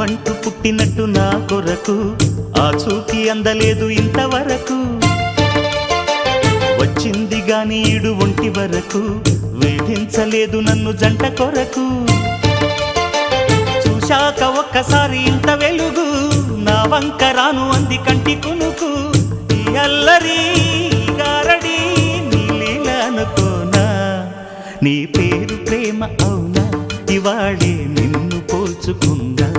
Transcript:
ప్రాణమంటూ పుట్టినట్టు నా కొరకు ఆ చూకి అందలేదు ఇంతవరకు వచ్చింది గాని ఈడు ఒంటి వరకు వేధించలేదు నన్ను జంట కొరకు చూశాక ఒక్కసారి ఇంత వెలుగు నా వంక రాను అంది కంటి కునుకు ఈ అల్లరి గారడి నీలీల అనుకోనా నీ పేరు ప్రేమ అవునా ఇవాళే నిన్ను పోల్చుకుందా